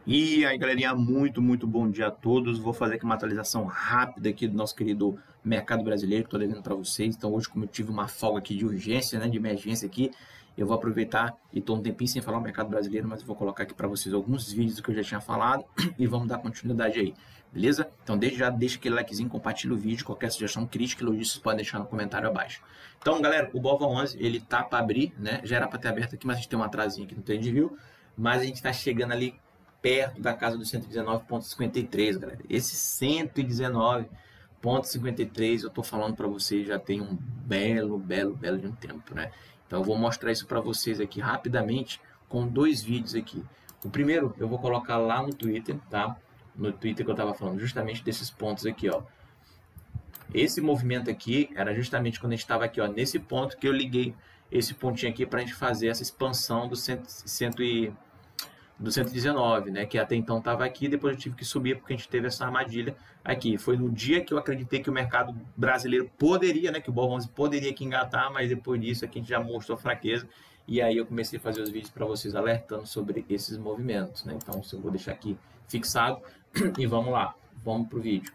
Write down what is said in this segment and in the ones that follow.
E aí, galerinha, muito bom dia a todos. Vou fazer aqui uma atualização rápida aqui do nosso querido mercado brasileiro, que estou devendo para vocês. Então, hoje, como eu tive uma folga aqui de urgência, né, de emergência aqui, eu vou aproveitar e estou um tempinho sem falar o mercado brasileiro, mas eu vou colocar aqui para vocês alguns vídeos que eu já tinha falado e vamos dar continuidade aí, beleza? Então, desde já, deixa aquele likezinho, compartilha o vídeo, qualquer sugestão, crítica, elogio, vocês podem deixar no comentário abaixo. Então, galera, o BOVA11, ele tá para abrir, né? Já era para ter aberto aqui, mas a gente tem um atrasinho aqui no TradingView, mas a gente está chegando ali perto da casa dos 119,53, galera. Esse 119,53 eu tô falando para vocês já tem um belo de um tempo, né? Então eu vou mostrar isso para vocês aqui rapidamente com dois vídeos aqui. O primeiro eu vou colocar lá no Twitter, tá? No Twitter que eu tava falando justamente desses pontos aqui, ó. Esse movimento aqui era justamente quando a gente estava aqui, ó, nesse ponto que eu liguei esse pontinho aqui para a gente fazer essa expansão do 119, né, que até então estava aqui, depois eu tive que subir porque a gente teve essa armadilha aqui. Foi no dia que eu acreditei que o mercado brasileiro poderia, né, que o BOVA11 poderia aqui engatar, mas depois disso aqui a gente já mostrou fraqueza, e aí eu comecei a fazer os vídeos para vocês alertando sobre esses movimentos, né, então eu vou deixar aqui fixado e vamos lá, vamos pro vídeo.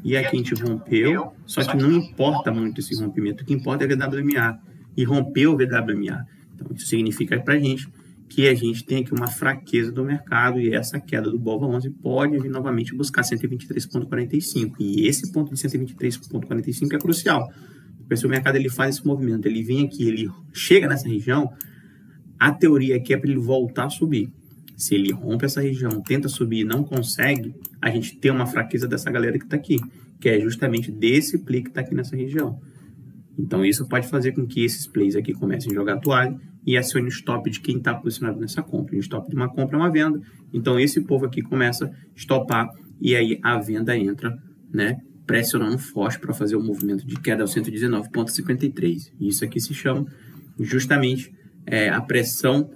E aqui a gente rompeu, só que não importa muito esse rompimento, o que importa é VWMA, e rompeu o VWMA, então isso significa para a gente que a gente tem aqui uma fraqueza do mercado e essa queda do BOVA11 pode vir novamente buscar 123,45. E esse ponto de 123,45 é crucial, porque se o mercado ele faz esse movimento, ele vem aqui, ele chega nessa região, a teoria aqui é para ele voltar a subir. Se ele rompe essa região, tenta subir e não consegue, a gente tem uma fraqueza dessa galera que está aqui, que é justamente desse play que está aqui nessa região. Então isso pode fazer com que esses plays aqui comecem a jogar toalha e acione o stop de quem está posicionado nessa compra. O stop de uma compra é uma venda, então esse povo aqui começa a stopar e aí a venda entra, né, pressionando forte para fazer o movimento de queda ao 119,53. Isso aqui se chama justamente a pressão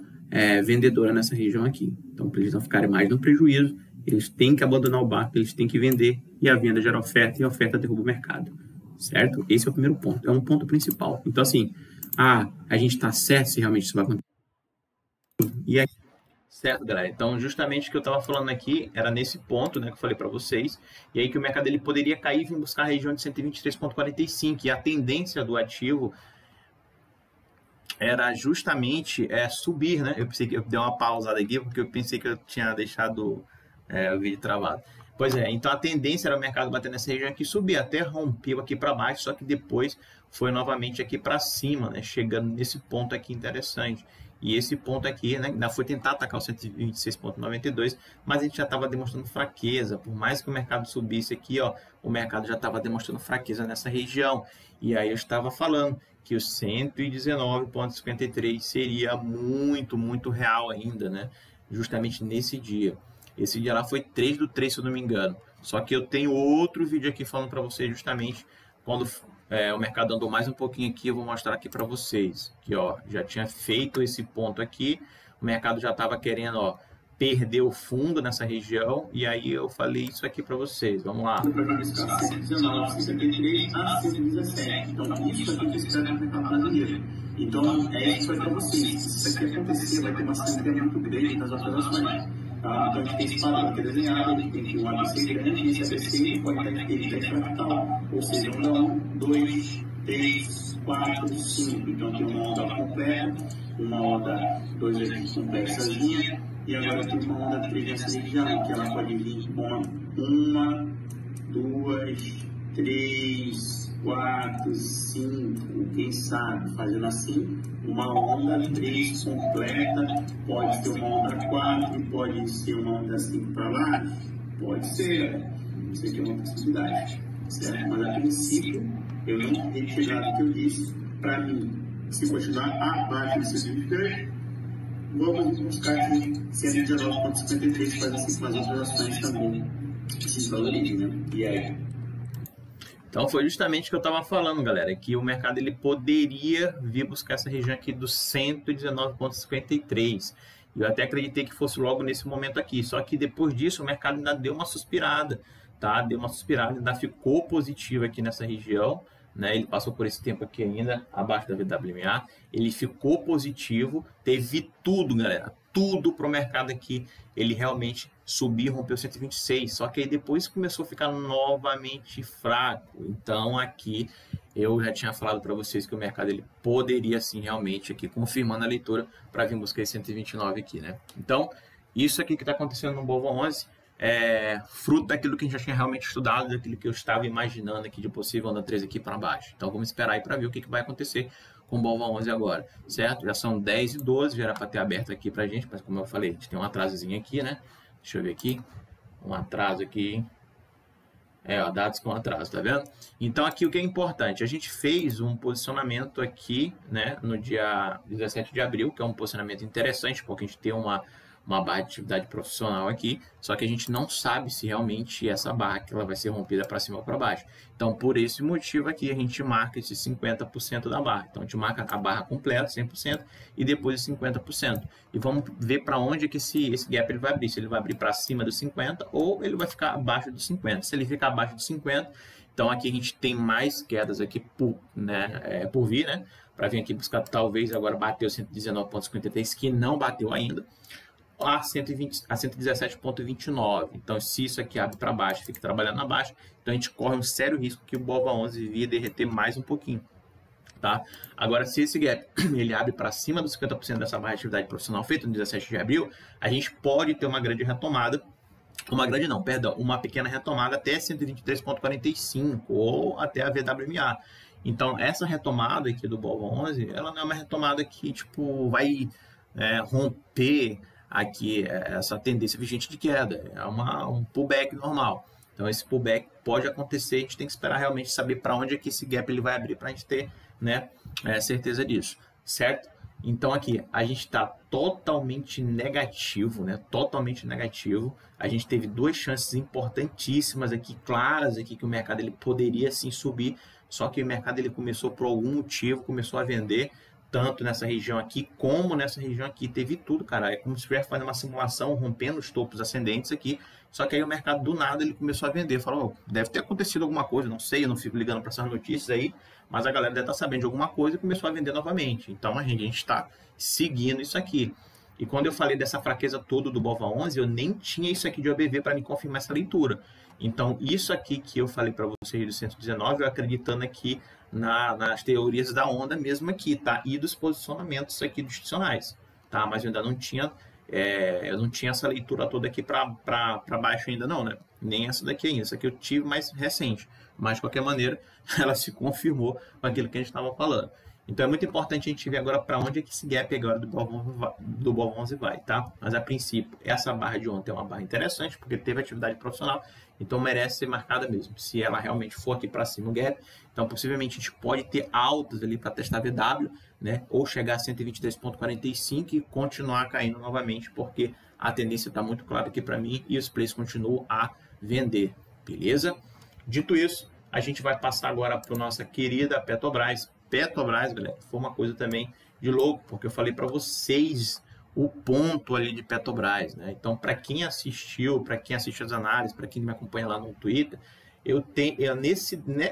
vendedora nessa região aqui. Então, para eles não ficarem mais no prejuízo, eles têm que abandonar o barco, eles têm que vender e a venda gera oferta e a oferta derruba o mercado. Certo? Esse é o primeiro ponto, é um ponto principal. Então, assim, a gente está certo se realmente isso vai acontecer. E aí... Certo, galera. Então, justamente o que eu estava falando aqui era nesse ponto, né, que eu falei para vocês, e aí que o mercado ele poderia cair e vir buscar a região de 123,45, e a tendência do ativo era justamente subir, né? Eu pensei que eu dei uma pausada aqui, porque eu pensei que eu tinha deixado o vídeo travado. Pois é, então a tendência era o mercado bater nessa região aqui, subir, até rompeu aqui para baixo, só que depois foi novamente aqui para cima, né, chegando nesse ponto aqui interessante. E esse ponto aqui, né, ainda foi tentar atacar o 126,92, mas a gente já estava demonstrando fraqueza. Por mais que o mercado subisse aqui, ó, o mercado já estava demonstrando fraqueza nessa região. E aí eu estava falando que o 119,53 seria muito real ainda, né, justamente nesse dia. Esse dia lá foi 3/3, se eu não me engano. Só que eu tenho outro vídeo aqui falando para vocês justamente quando o mercado andou mais um pouquinho aqui, eu vou mostrar aqui para vocês. Que ó, já tinha feito esse ponto aqui, o mercado já estava querendo, ó, perder o fundo nessa região, e aí eu falei isso aqui para vocês. Vamos lá. Então, isso aqui que espera no mercado brasileiro. Então, é isso para vocês. Se isso aqui acontecer, vai ter uma saída muito grande das operações. Tá? Então, a gente tem esse padrão aqui desenhado, a gente tem um ABC grande, e esse ABC pode estar aqui fractal, ou seja, 1, 2, 3, 4, 5. Então, tem uma onda completa, uma onda 2 aqui complexazinha, e agora tem uma onda 3 nessa região, que ela pode vir com 1, 2, 3, 4, 5, quem sabe, fazendo assim, uma onda 3 completa, pode ser uma onda 4, pode ser uma onda 5 para lá, pode ser, isso aqui é uma possibilidade, certo? Mas a princípio, eu não retirar o que eu disse, para mim, se continuar abaixo de 123, vamos buscar aqui 119,53, fazer assim com as outras ações também, se valorizem, né? E aí? Então foi justamente o que eu estava falando, galera, que o mercado ele poderia vir buscar essa região aqui do 119,53. Eu até acreditei que fosse logo nesse momento aqui, só que depois disso o mercado ainda deu uma suspirada, tá? Deu uma suspirada, ainda ficou positivo aqui nessa região, né? Ele passou por esse tempo aqui ainda, abaixo da VWMA, ele ficou positivo, teve tudo, galera, tudo para o mercado aqui ele realmente subir, rompeu 126, só que aí depois começou a ficar novamente fraco. Então aqui eu já tinha falado para vocês que o mercado ele poderia sim realmente aqui, confirmando a leitura, para vir buscar esse 129 aqui, né? Então isso aqui que está acontecendo no BOVA11 é fruto daquilo que a gente já tinha realmente estudado, daquilo que eu estava imaginando aqui de possível onda 13 aqui para baixo. Então vamos esperar aí para ver o que vai acontecer com o BOVA11 agora, certo? Já são 10h12, já era para ter aberto aqui para a gente, mas como eu falei, a gente tem um atrasozinho aqui, né? Deixa eu ver aqui, um atraso aqui, ó, dados com atraso, tá vendo? Então aqui o que é importante, a gente fez um posicionamento aqui, né, no dia 17 de abril, que é um posicionamento interessante, porque a gente tem uma barra de atividade profissional aqui, só que a gente não sabe se realmente essa barra que ela vai ser rompida para cima ou para baixo. Então, por esse motivo aqui, a gente marca esse 50% da barra. Então, a gente marca a barra completa, 100%, e depois 50%. E vamos ver para onde é que esse gap ele vai abrir. Se ele vai abrir para cima dos 50 ou ele vai ficar abaixo dos 50. Se ele ficar abaixo dos 50, então aqui a gente tem mais quedas aqui por vir, né? Para vir aqui buscar, talvez agora bateu 119,53, que não bateu ainda, a 117,29. Então, se isso aqui abre para baixo, fica trabalhando na baixa, então a gente corre um sério risco que o BOVA11 via derreter mais um pouquinho, tá? Agora, se esse gap ele abre para cima dos 50% dessa barra de atividade profissional feita no 17 de abril, a gente pode ter uma grande retomada, uma pequena retomada até 123,45 ou até a VWMA. Então, essa retomada aqui do BOVA11, ela não é uma retomada que tipo vai romper aqui essa tendência vigente de queda, é um pullback normal. Então esse pullback pode acontecer, a gente tem que esperar realmente saber para onde é que esse gap ele vai abrir para a gente ter, né, certeza disso, certo? Então aqui a gente está totalmente negativo, né? Totalmente negativo. A gente teve duas chances importantíssimas aqui, claras aqui, que o mercado ele poderia sim subir, só que o mercado ele começou por algum motivo, começou a vender, tanto nessa região aqui, como nessa região aqui, teve tudo, cara, é como se estivesse fazendo uma simulação, rompendo os topos ascendentes aqui, só que aí o mercado do nada, ele começou a vender, falou, deve ter acontecido alguma coisa, não sei, eu não fico ligando para essas notícias aí, mas a galera deve estar sabendo de alguma coisa e começou a vender novamente, então a gente está seguindo isso aqui. E quando eu falei dessa fraqueza toda do BOVA11, eu nem tinha isso aqui de OBV para me confirmar essa leitura. Então, isso aqui que eu falei para vocês do 119, eu acreditando aqui nas teorias da onda mesmo aqui, tá? E dos posicionamentos aqui institucionais, tá? Mas eu ainda não tinha, eu não tinha essa leitura toda aqui para baixo ainda não, né? Nem essa daqui ainda, essa aqui eu tive mais recente. Mas, de qualquer maneira, ela se confirmou com aquilo que a gente estava falando. Então é muito importante a gente ver agora para onde é que esse gap agora do BOVA11 vai, tá? Mas a princípio, essa barra de ontem é uma barra interessante, porque teve atividade profissional, então merece ser marcada mesmo. Se ela realmente for aqui para cima o gap, então possivelmente a gente pode ter altas ali para testar VW, né? Ou chegar a 123,45 e continuar caindo novamente, porque a tendência está muito clara aqui para mim e os preços continuam a vender, beleza? Dito isso, a gente vai passar agora para a nossa querida Petrobras. Petrobras, galera, foi uma coisa também de louco, porque eu falei para vocês o ponto ali de Petrobras, né? Então, para quem assistiu, para quem assiste as análises, para quem me acompanha lá no Twitter,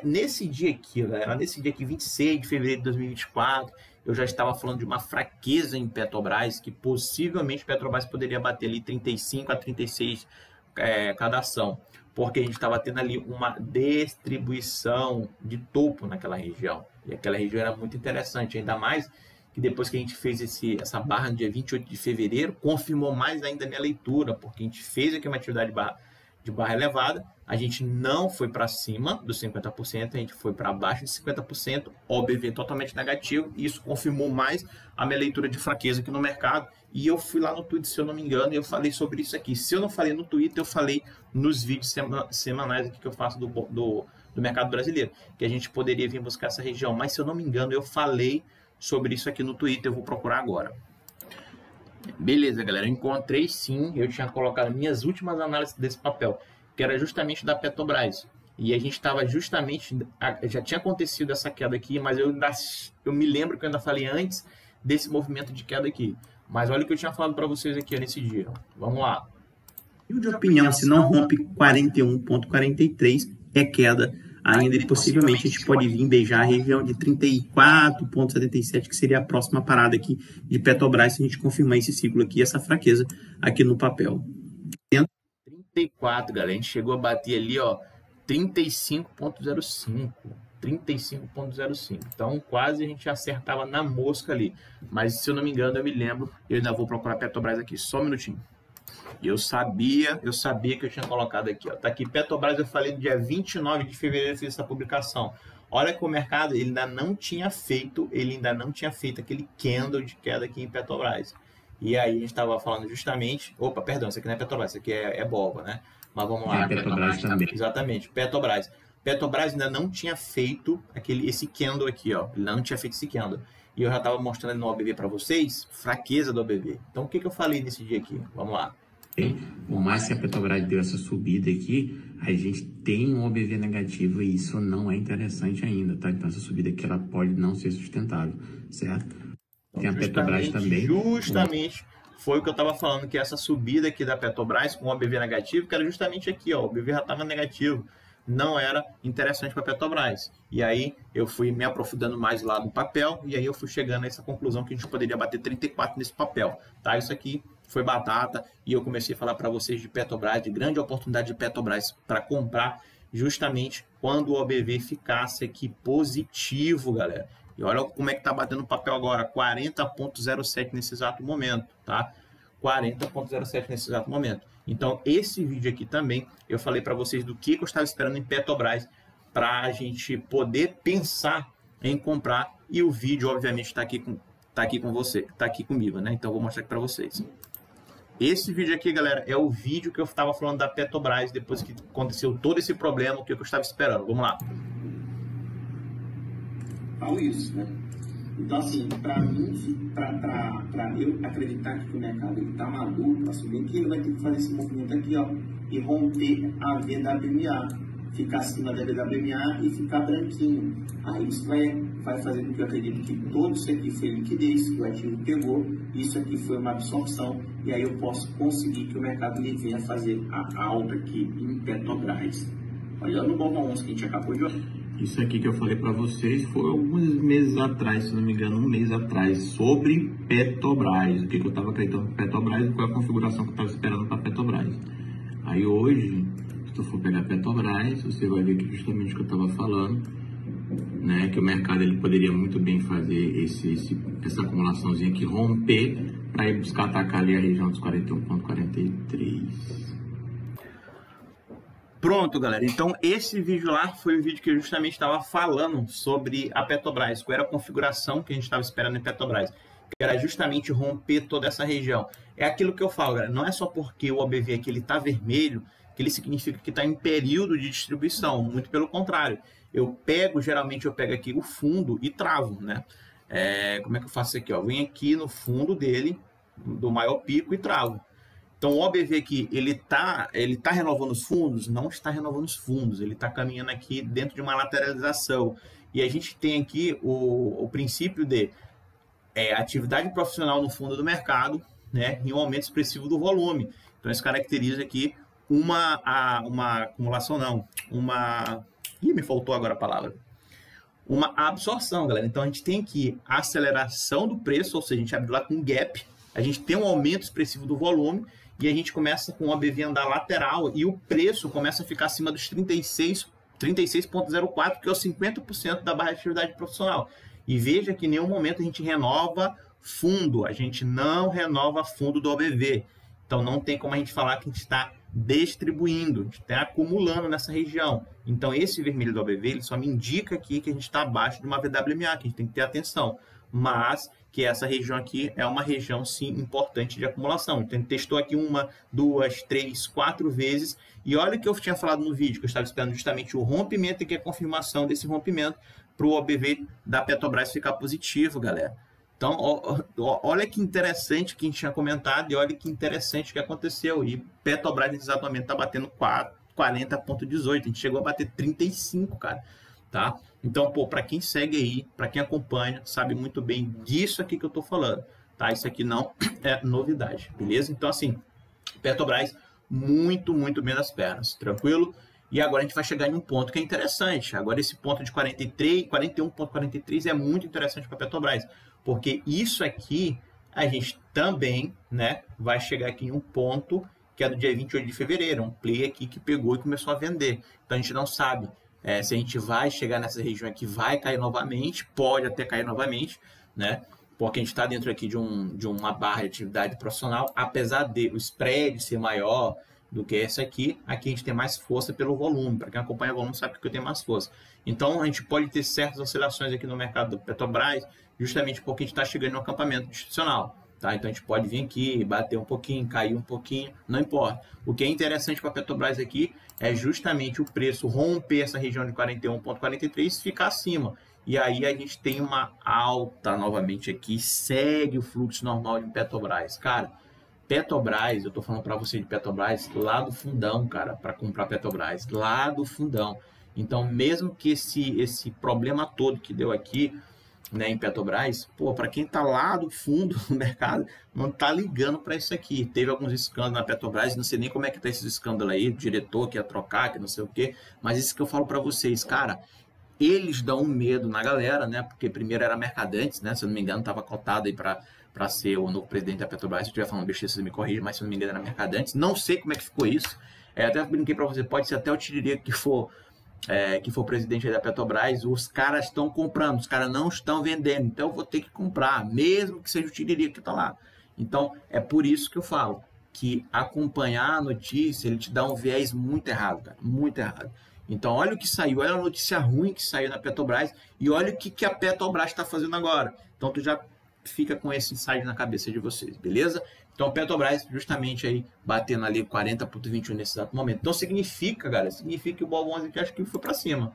nesse dia aqui, galera, nesse dia aqui, 26 de fevereiro de 2024, eu já estava falando de uma fraqueza em Petrobras, que possivelmente Petrobras poderia bater ali 35 a 36 cada ação, porque a gente estava tendo ali uma distribuição de topo naquela região. E aquela região era muito interessante, ainda mais que depois que a gente fez essa barra no dia 28 de fevereiro, confirmou mais ainda a minha leitura, porque a gente fez aqui uma atividade de barra elevada, a gente não foi para cima dos 50%, a gente foi para baixo de 50%, OBV totalmente negativo, e isso confirmou mais a minha leitura de fraqueza aqui no mercado, e eu fui lá no Twitter, se eu não me engano, e eu falei sobre isso aqui. Se eu não falei no Twitter, eu falei nos vídeos semanais aqui que eu faço do mercado brasileiro, que a gente poderia vir buscar essa região, mas se eu não me engano, eu falei sobre isso aqui no Twitter, eu vou procurar agora. Beleza, galera, eu encontrei sim, eu tinha colocado minhas últimas análises desse papel, que era justamente da Petrobras, e a gente estava justamente, já tinha acontecido essa queda aqui, mas eu me lembro que eu ainda falei antes desse movimento de queda aqui, mas olha o que eu tinha falado para vocês aqui nesse dia, vamos lá. De opinião, se não rompe 41,43, é queda ainda e possivelmente a gente pode vir beijar a região de 34,77, que seria a próxima parada aqui de Petrobras, se a gente confirmar esse ciclo aqui, essa fraqueza aqui no papel. 34, galera, a gente chegou a bater ali, ó, 35,05. 35,05. Então, quase a gente acertava na mosca ali. Mas, se eu não me engano, eu me lembro, eu ainda vou procurar Petrobras aqui, só um minutinho. Eu sabia que eu tinha colocado aqui, ó. Tá aqui, Petrobras, eu falei no dia 29 de fevereiro, eu fiz essa publicação. Olha que o mercado, ele ainda não tinha feito aquele candle de queda aqui em Petrobras. E aí, a gente estava falando justamente... Opa, perdão, isso aqui não é Petrobras, isso aqui é BOVA, né? Mas vamos lá. Petrobras também. Exatamente, Petrobras. Petrobras ainda não tinha feito esse candle aqui, ó. Ele não tinha feito esse candle. E eu já estava mostrando no OBV para vocês, fraqueza do OBV. Então, o que eu falei nesse dia aqui? Vamos lá. Por mais que a Petrobras deu essa subida aqui, a gente tem um OBV negativo e isso não é interessante ainda, tá? Então, essa subida aqui, ela pode não ser sustentável, certo? Então, tem a Petrobras também. Justamente foi o que eu estava falando, que essa subida aqui da Petrobras com o OBV negativo, que era justamente aqui, ó. O OBV já estava negativo. Não era interessante para a Petrobras. E aí eu fui me aprofundando mais lá no papel e aí eu fui chegando a essa conclusão que a gente poderia bater 34 nesse papel, tá? Isso aqui foi batata e eu comecei a falar para vocês de Petrobras, de grande oportunidade de Petrobras para comprar justamente quando o OBV ficasse aqui positivo, galera. E olha como é que tá batendo o papel agora, 40,07 nesse exato momento, tá? 40,07 nesse exato momento. Então, esse vídeo aqui também, eu falei para vocês do que eu estava esperando em Petrobras para a gente poder pensar em comprar. E o vídeo, obviamente, está aqui com você, está aqui comigo, né? Então, eu vou mostrar aqui para vocês. Esse vídeo aqui, galera, é o vídeo que eu estava falando da Petrobras depois que aconteceu todo esse problema, o que eu estava esperando. Vamos lá. Falo isso, né? Então, assim, para mim, para eu acreditar que o mercado está maduro para subir, que ele vai ter que fazer esse movimento aqui, ó, e romper a VWMA, ficar acima da VWMA e ficar branquinho. Aí isso vai fazer com que eu acredite que todo isso aqui foi liquidez, que o ativo pegou, isso aqui foi uma absorção, e aí eu posso conseguir que o mercado ele venha fazer a alta aqui em Petrobras. Olhando o BOVA 11 que a gente acabou de olhar. Isso aqui que eu falei para vocês foi alguns meses atrás, se não me engano, um mês atrás, sobre Petrobras. O que eu estava acreditando para Petrobras e qual é a configuração que eu estava esperando para Petrobras. Aí hoje, se tu for pegar Petrobras, você vai ver que justamente o que eu estava falando, né, que o mercado ele poderia muito bem fazer essa acumulaçãozinha aqui, romper, para ir buscar atacar ali a região dos 41,43. Pronto, galera. Então, esse vídeo lá foi o vídeo que eu justamente estava falando sobre a Petrobras, qual era a configuração que a gente estava esperando em Petrobras, que era justamente romper toda essa região. É aquilo que eu falo, galera, não é só porque o OBV aqui ele está vermelho, que ele significa que está em período de distribuição, muito pelo contrário. Geralmente eu pego aqui o fundo e travo, né? Como é que eu faço isso aqui? Ó? Venho aqui no fundo dele, do maior pico e travo. Então, o OBV aqui, ele tá renovando os fundos? Não está renovando os fundos, ele está caminhando aqui dentro de uma lateralização. E a gente tem aqui o princípio de atividade profissional no fundo do mercado, né, e um aumento expressivo do volume. Então, isso caracteriza aqui uma acumulação, não, me faltou agora a palavra. Uma absorção, galera. Então, a gente tem aqui a aceleração do preço, ou seja, a gente abre lá com um gap, a gente tem um aumento expressivo do volume, e a gente começa com o OBV andar lateral e o preço começa a ficar acima dos 36,04, que é os 50% da barra de atividade profissional. E veja que em nenhum momento a gente renova fundo, a gente não renova fundo do OBV. Então não tem como a gente falar que a gente está distribuindo, a gente está acumulando nessa região. Então esse vermelho do OBV ele só me indica aqui que a gente está abaixo de uma VWMA, que a gente tem que ter atenção. Mas que essa região aqui é uma região, sim, importante de acumulação. Então, testou aqui 1, 2, 3, 4 vezes. E olha o que eu tinha falado no vídeo, que eu estava esperando justamente o rompimento e que é a confirmação desse rompimento para o OBV da Petrobras ficar positivo, galera. Então, olha que interessante que a gente tinha comentado e olha que interessante que aconteceu. E Petrobras, nesse exato momento, está batendo 40,18. A gente chegou a bater 35, cara. Tá? Então, para quem segue aí, para quem acompanha, sabe muito bem disso aqui que eu tô falando, tá? Isso aqui não é novidade, beleza? Então, assim, Petrobras muito bem das pernas, tranquilo? E agora a gente vai chegar em um ponto que é interessante. Agora esse ponto de 41,43 é muito interessante para a Petrobras, porque isso aqui a gente também, né, vai chegar aqui em um ponto que é do dia 28 de fevereiro, um play aqui que pegou e começou a vender. Então a gente não sabe se a gente vai chegar nessa região aqui, vai cair novamente, pode até cair novamente, né? Porque a gente está dentro aqui de uma barra de atividade profissional, apesar de o spread ser maior do que esse aqui a gente tem mais força pelo volume. Para quem acompanha o volume sabe que eu tenho mais força. Então a gente pode ter certas oscilações aqui no mercado do Petrobras, justamente porque a gente está chegando no acampamento institucional. Tá? Então a gente pode vir aqui, bater um pouquinho, cair um pouquinho, não importa. O que é interessante para a Petrobras aqui é justamente o preço romper essa região de 41,43 e ficar acima. E aí a gente tem uma alta novamente aqui, segue o fluxo normal de Petrobras. Cara, Petrobras, eu tô falando para você de Petrobras lá do fundão, cara, para comprar Petrobras, lá do fundão. Então, mesmo que esse problema todo que deu aqui, né, em Petrobras, pô, para quem tá lá do fundo do mercado, não tá ligando para isso aqui. Teve alguns escândalos na Petrobras, não sei nem como é que tá esses escândalos aí, o diretor que ia trocar, que não sei o quê, mas isso que eu falo para vocês, cara, eles dão um medo na galera, né, porque primeiro era Mercadantes, né, se eu não me engano, tava cotado aí para ser o novo presidente da Petrobras. Se eu estiver falando besteira, vocês me corrigem, mas se eu não me engano era Mercadantes. Não sei como é que ficou isso. Até brinquei para você, pode ser até o Tiririca que for presidente aí da Petrobras. Os caras estão comprando, os caras não estão vendendo. Então eu vou ter que comprar, mesmo que seja o Tiririca que está lá. Então é por isso que eu falo que acompanhar a notícia, ele te dá um viés muito errado, cara, muito errado. Então olha o que saiu, olha a notícia ruim que saiu na Petrobras e olha o que a Petrobras está fazendo agora. Então tu já fica com esse insight na cabeça de vocês, beleza? Então, Petrobras justamente aí batendo ali 40,21 nesse exato momento. Então, significa, galera, significa que o Bol 11 aqui acho que foi para cima.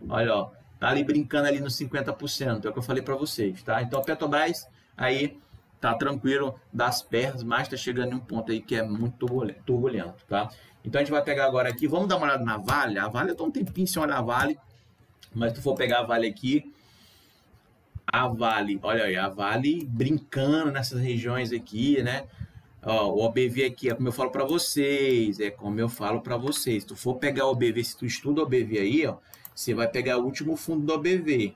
Olha, ó, tá ali brincando ali nos 50%, é o que eu falei para vocês, tá? Então, Petrobras aí tá tranquilo das pernas, mas tá chegando em um ponto aí que é muito turbulento, tá? Então, a gente vai pegar agora aqui, vamos dar uma olhada na Vale. A Vale, eu tô um tempinho sem olhar a Vale, mas se tu for pegar a Vale aqui, a Vale, olha aí, a Vale brincando nessas regiões aqui, né? Ó, o OBV aqui é como eu falo para vocês, Se tu for pegar o OBV, se tu estuda o OBV aí, ó, você vai pegar o último fundo do OBV.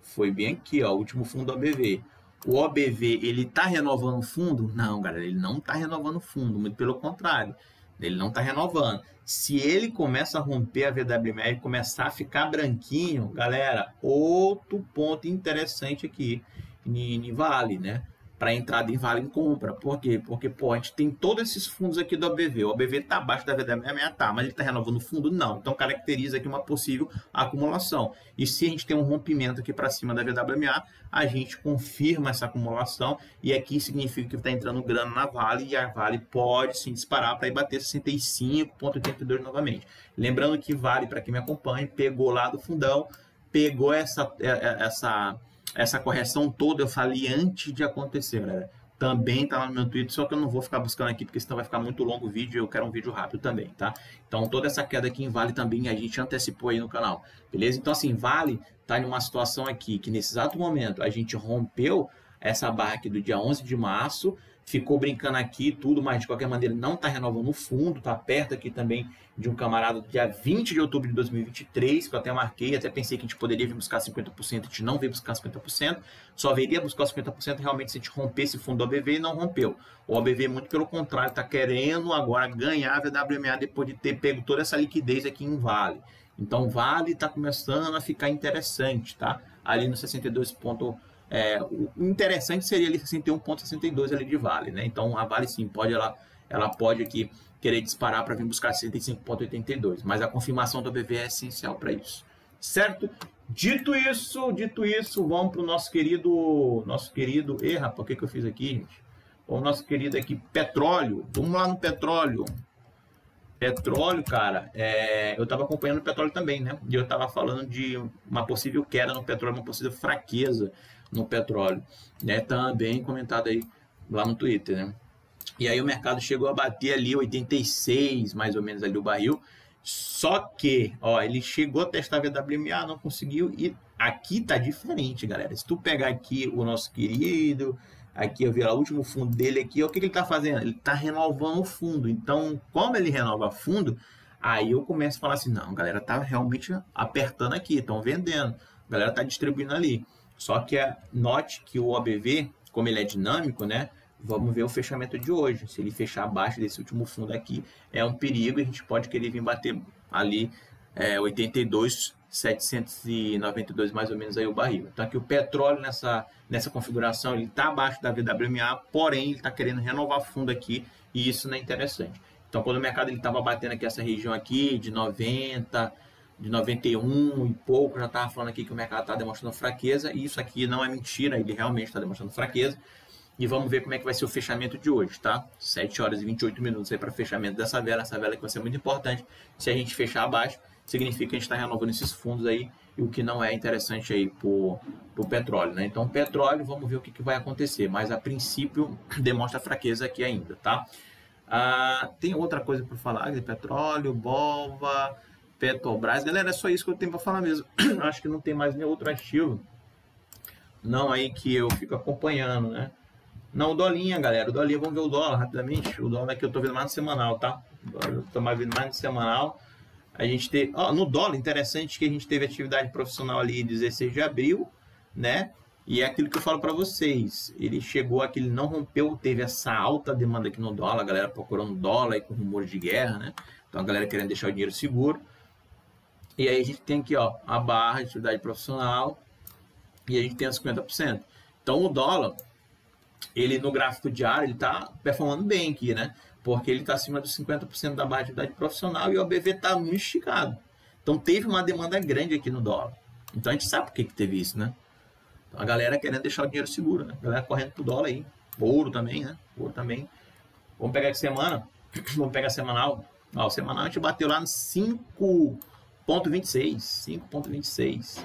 Foi bem aqui, ó, o último fundo do OBV. O OBV, ele tá renovando o fundo? Não, galera, ele não tá renovando o fundo, muito pelo contrário. Ele não tá renovando. Se ele começa a romper a VWM e começar a ficar branquinho, galera, outro ponto interessante aqui em Vale, né? Para entrada em Vale em compra. Por quê? Porque, pô, a gente tem todos esses fundos aqui do OBV. O OBV tá abaixo da VWM, tá, mas ele tá renovando o fundo? Não. Então caracteriza aqui uma possível acumulação. E se a gente tem um rompimento aqui para cima da VWMA, a gente confirma essa acumulação e aqui significa que está entrando grana na Vale e a Vale pode sim disparar para ir bater 65,82 novamente. Lembrando que Vale, para quem me acompanha, pegou lá do fundão, pegou essa correção toda, eu falei antes de acontecer, galera. Também tá lá no meu Twitter, só que eu não vou ficar buscando aqui, porque senão vai ficar muito longo o vídeo, eu quero um vídeo rápido também, tá? Então, toda essa queda aqui em Vale também a gente antecipou aí no canal, beleza? Então, assim, Vale tá em uma situação aqui, que nesse exato momento a gente rompeu essa barra aqui do dia 11 de março, ficou brincando aqui tudo, mas de qualquer maneira não está renovando o fundo, está perto aqui também de um camarada do dia 20 de outubro de 2023, que eu até marquei, até pensei que a gente poderia vir buscar 50%, a gente não veio buscar 50%, só viria buscar 50% realmente se a gente romper esse fundo do OBV e não rompeu. O OBV, muito pelo contrário, está querendo agora ganhar a VWMA depois de ter pego toda essa liquidez aqui em Vale. Então, Vale está começando a ficar interessante, tá? Ali no 62 o interessante seria ali 61,62 ali de Vale, né? Então a Vale sim ela pode aqui querer disparar para vir buscar 65,82, mas a confirmação do OBV é essencial para isso, certo? Dito isso, vamos para o nosso querido, rapaz, o que eu fiz aqui, gente? O nosso querido aqui, petróleo. Vamos lá no petróleo. Petróleo, cara, eu estava acompanhando o petróleo também, né? E eu estava falando de uma possível queda no petróleo, uma possível fraqueza no petróleo, né? Também comentado aí lá no Twitter, né? E aí o mercado chegou a bater ali 86, mais ou menos ali o barril. Só que, ó, ele chegou a testar a VWMA, não conseguiu. E aqui tá diferente, galera. Se tu pegar aqui o nosso querido, aqui eu vi lá o último fundo dele aqui, ó, o que ele tá fazendo? Ele tá renovando o fundo. Então, como ele renova fundo, Aí eu começo a falar assim, não, a galera tá realmente apertando aqui, estão vendendo, a galera tá distribuindo ali. Só que note que o OBV, como ele é dinâmico, né? Vamos ver o fechamento de hoje. Se ele fechar abaixo desse último fundo aqui, é um perigo e a gente pode querer vir bater ali 82.792 mais ou menos aí o barril. Então aqui o petróleo nessa configuração ele está abaixo da VWMA, porém ele está querendo renovar fundo aqui e isso não é interessante. Então quando o mercado ele estava batendo aqui essa região aqui de 90, de 91 e pouco, já estava falando aqui que o mercado está demonstrando fraqueza e isso aqui não é mentira, ele realmente está demonstrando fraqueza. E vamos ver como é que vai ser o fechamento de hoje, tá? 7 horas e 28 minutos aí para fechamento dessa vela. Essa vela que vai ser muito importante. Se a gente fechar abaixo, significa que a gente está renovando esses fundos aí, e o que não é interessante aí pro petróleo, né? Então, petróleo, vamos ver o que vai acontecer. Mas, a princípio, demonstra fraqueza aqui ainda, tá? Tem outra coisa para falar de petróleo, Bova, Petrobras. Galera, é só isso que eu tenho para falar mesmo. Acho que não tem mais nenhum outro ativo. Não aí que eu fico acompanhando, né? Não, o dolinha, galera. O dolinha, vamos ver o dólar rapidamente. O dólar aqui eu tô vendo mais no semanal, tá? Eu tô vendo mais no semanal. A gente teve... no dólar, interessante que a gente teve atividade profissional ali 16 de abril, né? E é aquilo que eu falo para vocês. Ele chegou aqui, ele não rompeu, teve essa alta demanda aqui no dólar. A galera procurando dólar e com rumores de guerra, né? Então a galera querendo deixar o dinheiro seguro. E aí a gente tem aqui, ó, a barra de atividade profissional. E a gente tem os 50%. Então o dólar... ele no gráfico diário, ele está performando bem aqui, né? Porque ele está acima dos 50% da barra de atividade profissional e o OBV está muito esticado. Então teve uma demanda grande aqui no dólar. Então a gente sabe por que teve isso, né? Então, a galera querendo deixar o dinheiro seguro, né? A galera correndo pro dólar aí. Ouro também, né? Ouro também. Vamos pegar de semana. Vamos pegar semanal. O semanal a gente bateu lá no 5,26. 5,26.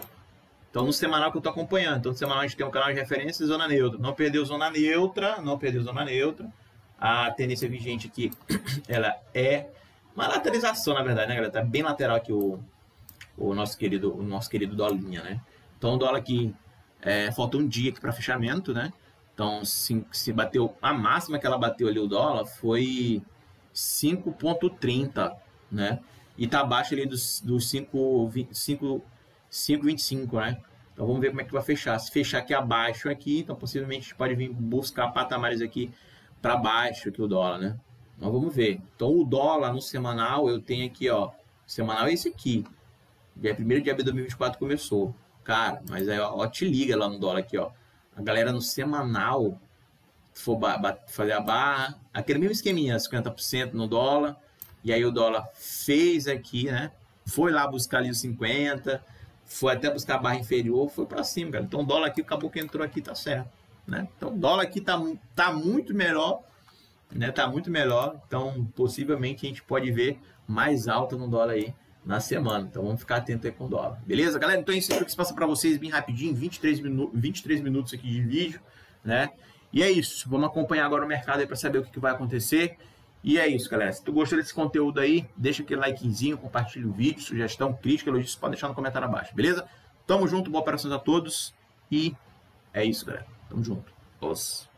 Então, no semanal que eu estou acompanhando. Então, no semanal a gente tem um canal de referência e zona neutra. Não perdeu zona neutra, não perdeu zona neutra. A tendência vigente aqui, ela é uma lateralização, na verdade, né, galera? Tá bem lateral aqui o nosso querido dólarinha, né? Então, o dólar aqui, falta um dia aqui para fechamento, né? Então, se bateu, a máxima que ela bateu ali o dólar foi 5,30, né? E tá abaixo ali dos 5,25, né? Então vamos ver como é que vai fechar. Se fechar aqui abaixo aqui, então possivelmente a gente pode vir buscar patamares aqui para baixo aqui o dólar, né? Então vamos ver. Então o dólar no semanal eu tenho aqui, ó, semanal é esse aqui. Dia 1º de abril de 2024 começou. Cara, mas aí ó, te liga lá no dólar aqui, ó. A galera no semanal for fazer a barra, aquele mesmo esqueminha, 50% no dólar, e aí o dólar fez aqui, né? Foi lá buscar ali os 50, foi até buscar a barra inferior, foi para cima, cara. Então o dólar aqui, acabou que entrou aqui, tá certo, né? Então o dólar aqui tá muito melhor, né? Tá muito melhor. Então possivelmente a gente pode ver mais alta no dólar aí na semana. Então vamos ficar atento aí com o dólar. Beleza, galera? Então isso aqui que se passa para vocês bem rapidinho, 23 minutos aqui de vídeo, né? E é isso. Vamos acompanhar agora o mercado aí para saber o que vai acontecer. E é isso, galera. Se tu gostou desse conteúdo aí, deixa aquele likezinho, compartilha o vídeo, sugestão, crítica, elogio, pode deixar no comentário abaixo, beleza? Tamo junto, boa operação a todos e é isso, galera. Tamo junto. Os.